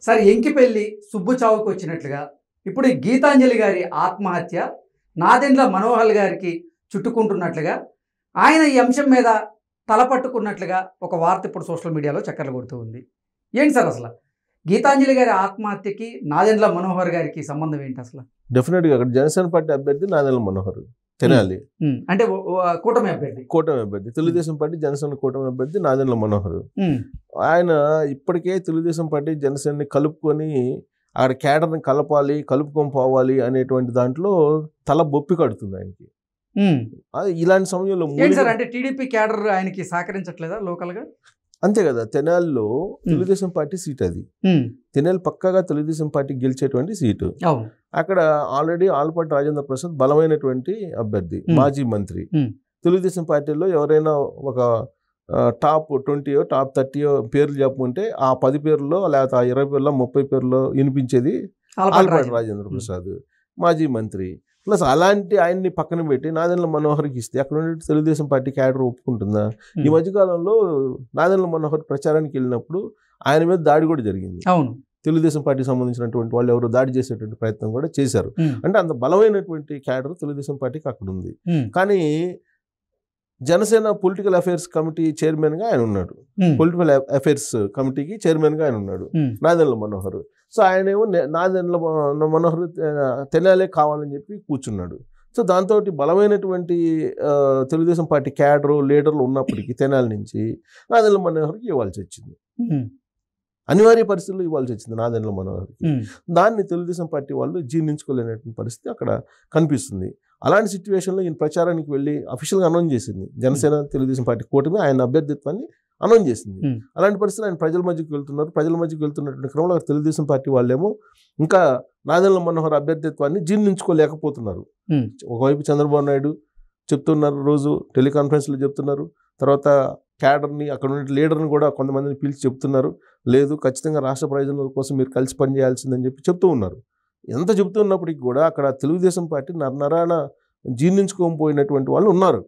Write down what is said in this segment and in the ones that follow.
Sir ఎంకిపెల్లి Subbu చావుకు వచ్చినట్లుగా ఇప్పుడు ఈ గీతాంజలి గారి ఆత్మహత్య నాదెండ్ల మనోహర్ గారికి చుట్టుకుంటున్నట్లుగా ఆయన ఈ అంశం మీద తలపట్టుకున్నట్లుగా ఒక వార్త ఇప్పుడు సోషల్ మీడియాలో చక్కర్లు కొడుతూ ఉంది. ఏంటి సార్ అసలు గీతాంజలి గారి ఆత్మహత్యకి నాదెండ్ల మనోహర్ గారికి సంబంధం ఏంటి అసలు? డెఫినెట్గా అక్కడ జనసేన పార్టీ అభ్యర్థి నాదెండ్ల మనోహర్ తెనాలి అంటే కూటమి అభ్యర్థి తెలుగుదేశం పార్టీ జనసేన కూటమి అభ్యర్థి నాదెండ్ల మనోహర్. ఆయన ఇప్పటికే తెలుగుదేశం పార్టీ జనసేనని కలుపుకొని అక్కడ కేడర్ని కలుపుకొని పోవాలి అనేటువంటి దాంట్లో తల బొప్పి కడుతుంది ఆయనకి. ఇలాంటి సమయంలో అంటే టీడీపీ కేడర్ ఆయనకి సహకరించట్లేదా లోకల్ గా? అంతే కదా, తెనాలిలో తెలుగుదేశం పార్టీ సీట్ అది. తెనాలి పక్కాగా తెలుగుదేశం పార్టీ గెలిచేటువంటి సీటు. అక్కడ ఆల్రెడీ ఆలపాటి రాజేంద్ర ప్రసాద్ బలమైనటువంటి అభ్యర్థి, మాజీ మంత్రి. తెలుగుదేశం పార్టీలో ఎవరైనా ఒక టాప్ 20 టాప్ 30 పేర్లు చెప్పుకుంటే ఆ 10 పేర్లలో లేకపోతే ఆ 20 పేర్లో 30 పేర్లో వినిపించేది ఆలపాటి రాజేంద్ర ప్రసాద్, మాజీ మంత్రి. ప్లస్ అలాంటి ఆయన్ని పక్కన పెట్టి నాదెండ్ల మనోహర్కి ఇస్తే అక్కడ ఉండే తెలుగుదేశం పార్టీ క్యాడర్ ఒప్పుకుంటుందా? ఈ మధ్యకాలంలో నాదెండ్ల మనోహర్ ప్రచారానికి వెళ్ళినప్పుడు ఆయన మీద దాడి కూడా జరిగింది. అవును, తెలుగుదేశం పార్టీకి సంబంధించినటువంటి వాళ్ళు ఎవరు దాడి చేసేటువంటి ప్రయత్నం కూడా చేశారు. అంటే అంత బలమైనటువంటి క్యాడర్ తెలుగుదేశం పార్టీకి అక్కడ ఉంది. కానీ జనసేన పొలిటికల్ అఫైర్స్ కమిటీ చైర్మన్గా ఆయన ఉన్నాడు, పొలిటికల్ అఫైర్స్ కమిటీకి చైర్మన్గా ఆయన ఉన్నాడు నాదెండ్ల మనోహర్. సో ఆయనేమో నాదెండ్ల మనోహర్ తెనాలే కావాలని చెప్పి కూర్చున్నాడు. సో దాంతో బలమైనటువంటి తెలుగుదేశం పార్టీ క్యాడరు లీడర్లు ఉన్నప్పటికీ తెనాలి నుంచి నాదెండ్ల మనోహర్కి ఇవ్వాల్సి వచ్చింది. అనివార్య పరిస్థితుల్లో ఇవ్వాల్సి వచ్చింది నాదెండ్ల మనోహర్కి. దాన్ని తెలుగుదేశం పార్టీ వాళ్ళు జీర్ణించుకోలేనటువంటి పరిస్థితి అక్కడ కనిపిస్తుంది. అలాంటి సిచ్యువేషన్లో ఈయన ప్రచారానికి వెళ్ళి అఫీషియల్గా అనౌన్స్ చేసింది జనసేన తెలుగుదేశం పార్టీ కూటమి ఆయన అభ్యర్థిత్వాన్ని అనౌన్స్ చేసింది. అలాంటి పరిస్థితులు ఆయన ప్రజల మధ్యకి వెళ్తున్నటువంటి క్రమంలో తెలుగుదేశం పార్టీ వాళ్ళేమో ఇంకా నాదెండ్ల మనోహర్ అభ్యర్థిత్వాన్ని జీర్ణించుకోలేకపోతున్నారు. ఒకవైపు చంద్రబాబు నాయుడు చెప్తున్నారు, రోజు టెలికాన్ఫరెన్స్లో చెప్తున్నారు. తర్వాత క్యాడర్ని అక్కడ ఉండే లీడర్ని కూడా కొంతమందిని పిలిచి చెప్తున్నారు, లేదు ఖచ్చితంగా రాష్ట్ర ప్రయోజనాల కోసం మీరు కలిసి పనిచేయాల్సిందని చెప్తూ ఉన్నారు. ఎంత చెబుతున్నప్పటికీ కూడా అక్కడ తెలుగుదేశం పార్టీ నరాన జీర్ణించుకోకపోయినటువంటి వాళ్ళు ఉన్నారు.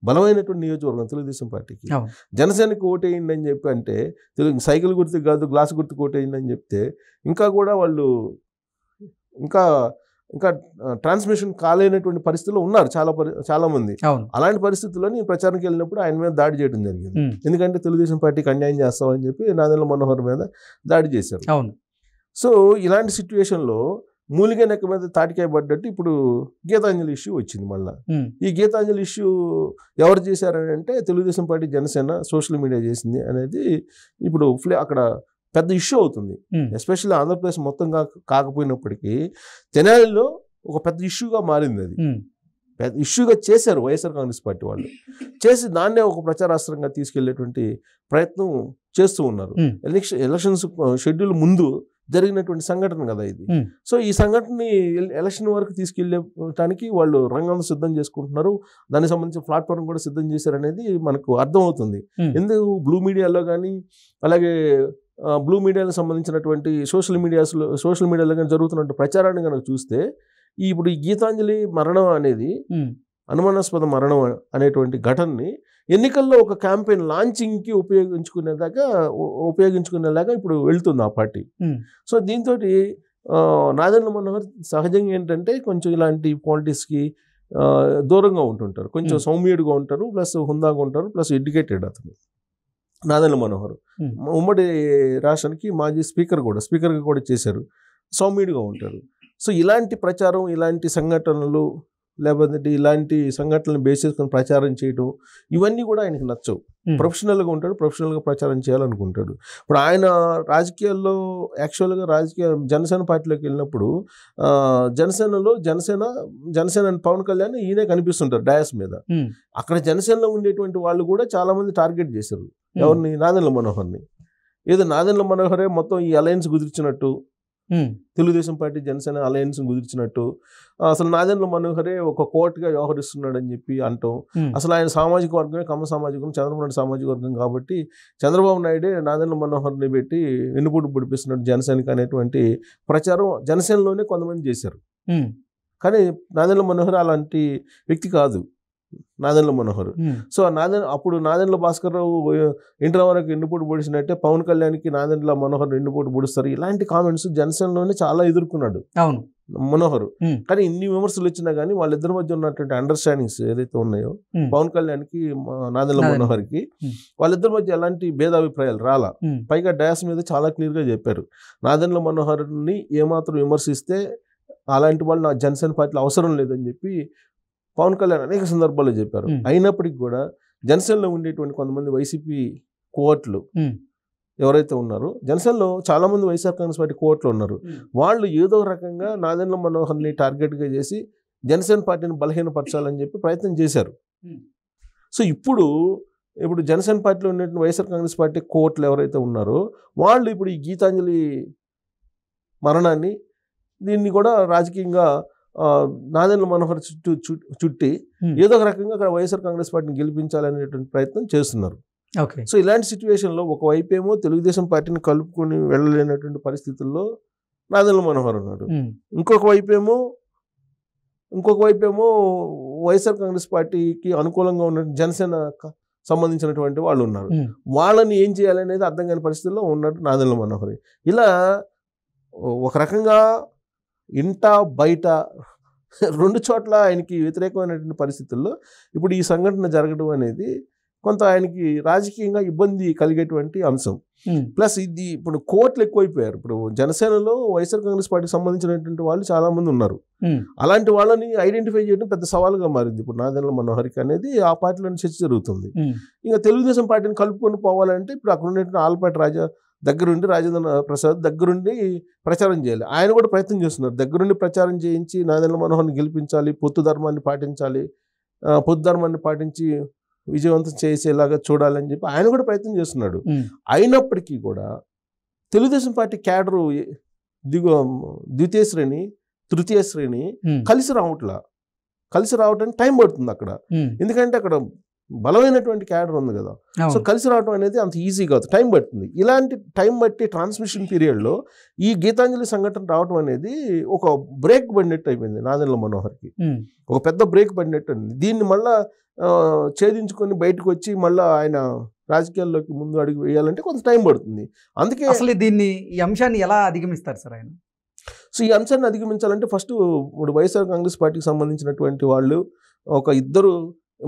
బలమైనటువంటి నియోజకవర్గం తెలుగుదేశం పార్టీకి. జనసేనకి ఓటేయండి అని చెప్పి అంటే సైకిల్ గుర్తు కాదు గ్లాస్ గుర్తుకు ఓటేయండి అని చెప్తే ఇంకా కూడా వాళ్ళు ఇంకా ట్రాన్స్మిషన్ కాలేనటువంటి పరిస్థితుల్లో ఉన్నారు చాలా మంది. అలాంటి పరిస్థితుల్లో నేను ప్రచారానికి వెళ్ళినప్పుడు ఆయన మీద దాడి చేయడం జరిగింది. ఎందుకంటే తెలుగుదేశం పార్టీకి అన్యాయం చేస్తామని చెప్పి నాదెండ్ల మనోహర్ మీద దాడి చేశారు. సో ఇలాంటి సిచ్యువేషన్లో మూలిగా నెక్క మీద తాటికాయ పడ్డట్టు ఇప్పుడు గీతాంజలి ఇష్యూ వచ్చింది. మళ్ళీ ఈ గీతాంజలి ఇష్యూ ఎవరు చేశారని అంటే Telugu Desam party Janasena social media చేసింది అనేది ఇప్పుడు అక్కడ పెద్ద ఇష్యూ అవుతుంది. ఎస్పెషల్లీ ఆంధ్రప్రదేశ్ మొత్తం కాకపోయినప్పటికీ తెనాలిలో ఒక పెద్ద ఇష్యూగా మారింది. అది పెద్ద ఇష్యూగా చేశారు వైఎస్ఆర్ కాంగ్రెస్ పార్టీ వాళ్ళు. చేసి దాన్నే ఒక ప్రచారాస్త్రంగా తీసుకెళ్లేటువంటి ప్రయత్నం చేస్తూ ఉన్నారు. ఎలక్షన్స్ షెడ్యూల్ ముందు జరిగినటువంటి సంఘటన కదా ఇది. సో ఈ సంఘటనని ఎలక్షన్ వరకు తీసుకెళ్ళటానికి వాళ్ళు రంగం సిద్ధం చేసుకుంటున్నారు. దానికి సంబంధించిన ప్లాట్ఫామ్ కూడా సిద్ధం చేశారనేది మనకు అర్థమవుతుంది. ఎందుకు బ్లూ మీడియాలో కానీ అలాగే బ్లూ మీడియాకి సంబంధించినటువంటి సోషల్ మీడియాలో కానీ జరుగుతున్న ప్రచారాన్ని కనుక చూస్తే ఇప్పుడు ఈ గీతాంజలి మరణం అనేది అనుమానాస్పద మరణం అనేటువంటి ఘటనని ఎన్నికల్లో ఒక క్యాంపెయిన్ లాంచింగ్కి ఉపయోగించుకునేలాగా ఇప్పుడు వెళ్తుంది ఆ పార్టీ. సో దీంతో నాదెండ్ల మనోహర్ సహజంగా ఏంటంటే కొంచెం ఇలాంటి పాలిటిక్స్కి దూరంగా ఉంటుంటారు, కొంచెం సౌమ్యుడిగా ఉంటారు, ప్లస్ హుందాగా ఉంటారు, ప్లస్ ఎడ్యుకేటెడ్ అతను నాదెండ్ల మనోహర్. ఉమ్మడి రాష్ట్రానికి మాజీ స్పీకర్గా కూడా చేశారు, సౌమ్యుడిగా ఉంటారు. సో ఇలాంటి ప్రచారం, ఇలాంటి సంఘటనలు లేకపోతే ఇలాంటి సంఘటనలు బేస్ చేసుకొని ప్రచారం చేయడం ఇవన్నీ కూడా ఆయనకు నచ్చవు. ప్రొఫెషనల్గా ఉంటాడు, ప్రొఫెషనల్గా ప్రచారం చేయాలనుకుంటాడు. ఇప్పుడు ఆయన రాజకీయాల్లో యాక్చువల్గా జనసేన పార్టీలోకి వెళ్ళినప్పుడు జనసేన పవన్ కళ్యాణ్ ఈయనే కనిపిస్తుంటారు డయాస్ మీద. అక్కడ జనసేనలో ఉండేటువంటి వాళ్ళు కూడా చాలా మంది టార్గెట్ చేశారు ఎవరిని, నాదెండ్ల మనోహర్ని. ఏదో నాదెండ్ల మనోహరే మొత్తం ఈ అలయన్స్ కుదిర్చినట్టు, తెలుగుదేశం పార్టీ జనసేన అలయన్స్ కుదిర్చినట్టు, అసలు నాదెండ్ల మనోహరే ఒక కోర్టుగా వ్యవహరిస్తున్నాడు అని చెప్పి అంటాం. అసలు ఆయన సామాజిక వర్గమే కమ్మ సామాజిక వర్గం, చంద్రబాబు నాయుడు సామాజిక వర్గం కాబట్టి చంద్రబాబు నాయుడే నాదెండ్ల మనోహర్ని పెట్టి వెన్నుపోటు పొడిపిస్తున్నాడు జనసేనకి అనేటువంటి ప్రచారం జనసేనలోనే కొంతమంది చేశారు. కానీ నాదెండ్ల మనోహర్ అలాంటి వ్యక్తి కాదు. నాదెండ్ల మనోహర్. సో అప్పుడు నాదెండ్ల భాస్కర్ రావు ఎన్టీ రామారావుకి ఎన్నుపోటు పొడిచినట్టే పవన్ కళ్యాణ్కి నాదెండ్ల మనోహర్ ఎన్నుపోటు పొడుస్తారు, ఇలాంటి కామెంట్స్ జనసేనలోనే చాలా ఎదుర్కొన్నాడు అవును మనోహర్. కానీ ఇన్ని విమర్శలు వచ్చినా కానీ వాళ్ళిద్దరి మధ్య ఉన్నటువంటి అండర్స్టాండింగ్స్ ఏదైతే ఉన్నాయో పవన్ కళ్యాణ్కి నాదెండ్ల మనోహర్కి వాళ్ళిద్దరి మధ్య ఎలాంటి భేదాభిప్రాయాలు రాలా. పైగా డయాస్ మీద చాలా క్లియర్గా చెప్పారు, నాదెండ్ల మనోహర్ని ఏమాత్రం విమర్శిస్తే అలాంటి వాళ్ళు నా జనసేన పార్టీలో అవసరం లేదని చెప్పి పవన్ కళ్యాణ్ అనేక సందర్భాల్లో చెప్పారు. అయినప్పటికీ కూడా జనసేనలో ఉండేటువంటి కొంతమంది వైసీపీ కోవట్లు ఎవరైతే ఉన్నారో, జనసేనలో చాలా మంది వైఎస్ఆర్ కాంగ్రెస్ పార్టీ కోవట్లు ఉన్నారు, వాళ్ళు ఏదో రకంగా నాదెండ్ల మనోహర్ని టార్గెట్గా చేసి జనసేన పార్టీని బలహీనపరచాలని చెప్పి ప్రయత్నం చేశారు. సో ఇప్పుడు జనసేన పార్టీలో ఉన్నటువంటి వైఎస్ఆర్ కాంగ్రెస్ పార్టీ కోవట్లు ఎవరైతే ఉన్నారో వాళ్ళు ఇప్పుడు ఈ గీతాంజలి మరణాన్ని దీన్ని కూడా రాజకీయంగా నాదెండ్ల మనోహర్ చుట్టి ఏదో ఒక రకంగా అక్కడ వైఎస్ఆర్ కాంగ్రెస్ పార్టీని గెలిపించాలనేటువంటి ప్రయత్నం చేస్తున్నారు. సో ఇలాంటి సిచ్యువేషన్లో ఒకవైపు ఏమో తెలుగుదేశం పార్టీని కలుపుకొని వెళ్ళలేనటువంటి పరిస్థితుల్లో నాదెండ్ల మనోహర్ ఉన్నాడు, ఇంకొక వైపు ఏమో వైఎస్ఆర్ కాంగ్రెస్ పార్టీకి అనుకూలంగా ఉన్న జనసేన సంబంధించినటువంటి వాళ్ళు ఉన్నారు. వాళ్ళని ఏం చేయాలనేది అర్థం కాని పరిస్థితుల్లో ఉన్నాడు నాదెండ్ల మనోహర్. ఇలా ఒక రకంగా ఇంట బయట రెండు చోట్ల ఆయనకి వ్యతిరేకమైనటువంటి పరిస్థితుల్లో ఇప్పుడు ఈ సంఘటన జరగడం అనేది కొంత ఆయనకి రాజకీయంగా ఇబ్బంది కలిగేటువంటి అంశం. ప్లస్ ఇది ఇప్పుడు కోర్టులు ఎక్కువైపోయారు. ఇప్పుడు జనసేనలో వైఎస్ఆర్ కాంగ్రెస్ పార్టీకి సంబంధించినటువంటి వాళ్ళు చాలా మంది ఉన్నారు. అలాంటి వాళ్ళని ఐడెంటిఫై చేయడం పెద్ద సవాలుగా మారింది ఇప్పుడు నాదెండ్ల మనోహర్కి అనేది. ఆ పార్టీలోని చర్చ జరుగుతుంది. ఇంకా తెలుగుదేశం పార్టీని కలుపుకొని పోవాలంటే ఇప్పుడు అక్కడ ఉన్నటువంటి ఆలపాటి రాజా దగ్గరుండి, రాజేంద్ర ప్రసాద్ దగ్గరుండి ప్రచారం చేయాలి. ఆయన కూడా ప్రయత్నం చేస్తున్నారు, దగ్గరుండి ప్రచారం చేయించి నాదెండ్ల మనోహర్ని గెలిపించాలి, పొత్తు ధర్మాన్ని పాటించి విజయవంతం చేసేలాగా చూడాలని చెప్పి ఆయన కూడా ప్రయత్నం చేస్తున్నాడు. అయినప్పటికీ కూడా తెలుగుదేశం పార్టీ క్యాడరు ద్వితీయ శ్రేణి తృతీయ శ్రేణి కలిసి రావటానికి టైం పడుతుంది అక్కడ. ఎందుకంటే అక్కడ బలమైనటువంటి క్యాడర్ ఉంది కదా. సో కలిసి రావడం అనేది అంత ఈజీ కాదు, టైం పడుతుంది. ఇలాంటి టైం బట్టి ట్రాన్స్మిషన్ పీరియడ్లో ఈ గీతాంజలి సంఘటన రావడం అనేది ఒక బ్రేక్ పడినట్టు అయిపోయింది నాదెండ్ల మనోహర్కి. ఒక పెద్ద బ్రేక్ పడినట్టు అయింది. దీన్ని మళ్ళా ఛేదించుకొని బయటకు వచ్చి మళ్ళీ ఆయన రాజకీయాల్లోకి ముందు అడుగు వేయాలంటే కొంత టైం పడుతుంది. అందుకే అసలు ఈ అంశాన్ని ఎలా అధిగమిస్తారు సార్ ఆయన? సో ఈ అంశాన్ని అధిగమించాలంటే ఫస్ట్ ఇప్పుడు వైఎస్ఆర్ కాంగ్రెస్ పార్టీకి సంబంధించినటువంటి వాళ్ళు ఒక ఇద్దరు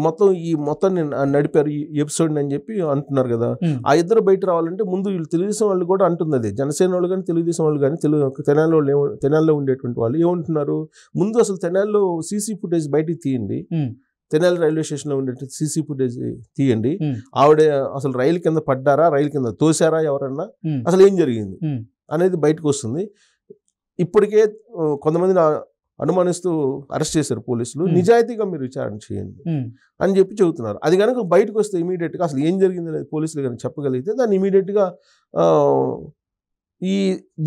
మొత్తాన్ని నడిపారు ఈ ఎపిసోడ్ని అని చెప్పి అంటున్నారు కదా. ఆ ఇద్దరు బయట రావాలంటే ముందు వీళ్ళు తెలుగుదేశం వాళ్ళు కూడా అంటుంది అదే, జనసేన వాళ్ళు కానీ తెలుగుదేశం వాళ్ళు కానీ తెనాలిలో ఉండేటువంటి వాళ్ళు ఏమంటున్నారు, ముందు అసలు తెనాలిలో సీసీ ఫుటేజ్ బయటికి తీయండి, తెనాలి రైల్వే స్టేషన్లో ఉండే సీసీ ఫుటేజ్ తీయండి, ఆవిడ అసలు రైలు కింద పడ్డారా, రైలు కింద తోసారా ఎవరన్నా, అసలు ఏం జరిగింది అనేది బయటకు వస్తుంది. ఇప్పటికే కొంతమంది అనుమానిస్తూ అరెస్ట్ చేశారు పోలీసులు, నిజాయితీగా మీరు విచారణ చేయండి అని చెప్పి చెబుతున్నారు. అది కనుక బయటకు వస్తే ఇమీడియట్గా అసలు ఏం జరిగింది అనేది పోలీసులు కనుక చెప్పగలిగితే దాన్ని ఇమీడియట్గా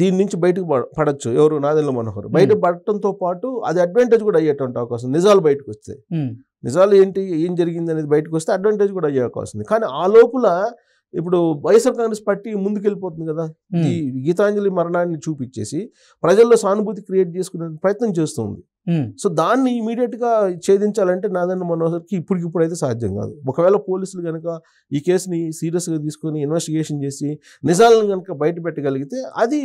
దీని నుంచి బయటకు పడచ్చు ఎవరు, నాదెండ్ల మనోహర్. బయట పడటంతో పాటు అది అడ్వాంటేజ్ కూడా అయ్యేటువంటి అవకాశం, నిజాలు బయటకు వస్తే, నిజాలు ఏం జరిగింది అనేది బయటకు వస్తే అడ్వాంటేజ్ కూడా అయ్యే అవకాశం ఉంది. కానీ ఆ లోపల ఇప్పుడు వైఎస్ఆర్ కాంగ్రెస్ పార్టీ ముందుకెళ్ళిపోతుంది కదా, ఈ గీతాంజలి మరణాన్ని చూపించేసి ప్రజల్లో సానుభూతి క్రియేట్ చేసుకునే ప్రయత్నం చేస్తుంది. సో దాన్ని ఇమీడియట్గా ఛేదించాలంటే నాదెండ్ల మనోహర్కి ఇప్పటికిప్పుడైతే సాధ్యం కాదు. ఒకవేళ పోలీసులు కనుక ఈ కేసుని సీరియస్గా తీసుకొని ఇన్వెస్టిగేషన్ చేసి నిజాలను కనుక బయట పెట్టగలిగితే అది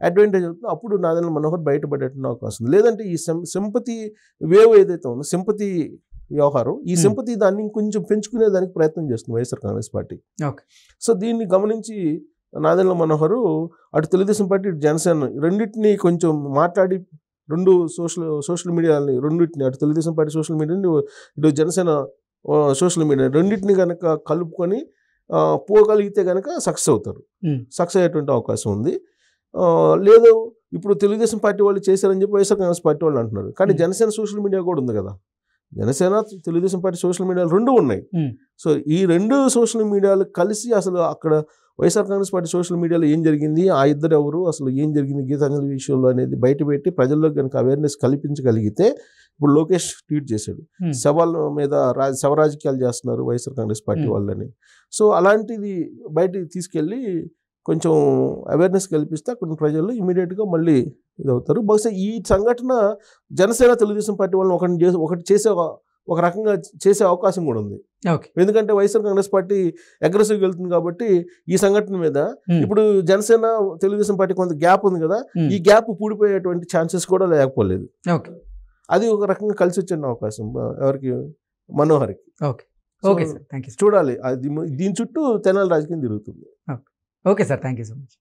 అడ్వాంటేజ్ అవుతుంది. అప్పుడు నాదెండ్ల మనోహర్ బయటపడేటువంటి అవకాశం ఉంది. లేదంటే ఈ సింపతి వేవ్ ఏదైతే ఉందో, సింపతి వ్యవహారం, ఈ సింపతి దాన్ని కొంచెం పెంచుకునే దానికి ప్రయత్నం చేస్తుంది వైఎస్ఆర్ కాంగ్రెస్ పార్టీ. సో దీన్ని గమనించి నాదెండ్ల మనోహర్ అటు తెలుగుదేశం పార్టీ ఇటు జనసేన రెండింటినీ కొంచెం మాట్లాడి రెండు సోషల్ మీడియాని రెండింటిని, అటు తెలుగుదేశం పార్టీ సోషల్ మీడియాని ఇటు జనసేన సోషల్ మీడియా రెండింటిని కనుక కలుపుకొని పోగలిగితే కనుక సక్సెస్ అయ్యేటువంటి అవకాశం ఉంది. లేదు ఇప్పుడు తెలుగుదేశం పార్టీ వాళ్ళు చేశారని చెప్పి వైఎస్ఆర్ కాంగ్రెస్ పార్టీ వాళ్ళు అంటున్నారు. కానీ జనసేన సోషల్ మీడియా కూడా ఉంది కదా, జనసేన తెలుగుదేశం పార్టీ సోషల్ మీడియాలు రెండు ఉన్నాయి. సో ఈ రెండు సోషల్ మీడియాలు కలిసి అసలు అక్కడ వైఎస్ఆర్ కాంగ్రెస్ పార్టీ సోషల్ మీడియాలో ఏం జరిగింది, ఆ ఇద్దరు ఎవరు, అసలు ఏం జరిగింది గీతాంజలి విషయంలో అనేది బయటపెట్టి ప్రజల్లో కనుక అవేర్నెస్ కల్పించగలిగితే, ఇప్పుడు లోకేష్ ట్వీట్ చేశాడు, శవాల మీద శవ రాజకీయాలు చేస్తున్నారు వైఎస్ఆర్ కాంగ్రెస్ పార్టీ వాళ్ళని. సో అలాంటిది బయటికి తీసుకెళ్ళి కొంచెం అవేర్నెస్ కల్పిస్తే అక్కడ ప్రజలు ఇమీడియట్గా మళ్ళీ ఇదవుతారు. బహుశా ఈ సంఘటన జనసేన తెలుగుదేశం పార్టీ వాళ్ళని ఒకటి చేసే ఒక రకంగా చేసే అవకాశం కూడా ఉంది. ఓకే. ఎందుకంటే వైఎస్ఆర్ కాంగ్రెస్ పార్టీ అగ్రెసివ్గా వెళ్తుంది కాబట్టి ఈ సంఘటన మీద ఇప్పుడు జనసేన తెలుగుదేశం పార్టీ కొంత గ్యాప్ ఉంది కదా, ఈ గ్యాప్ పూడిపోయేటువంటి ఛాన్సెస్ కూడా లేకపోలేదు. ఓకే. అది ఒక రకంగా కలిసి వచ్చే అవకాశం ఎవరికి, మనోహర్కి. Okay. Okay sir, thank you. చూడాలి, అది దీని చుట్టూ తెనాలి రాజకీయం తిరుగుతుంది. Okay sir, thank you so much.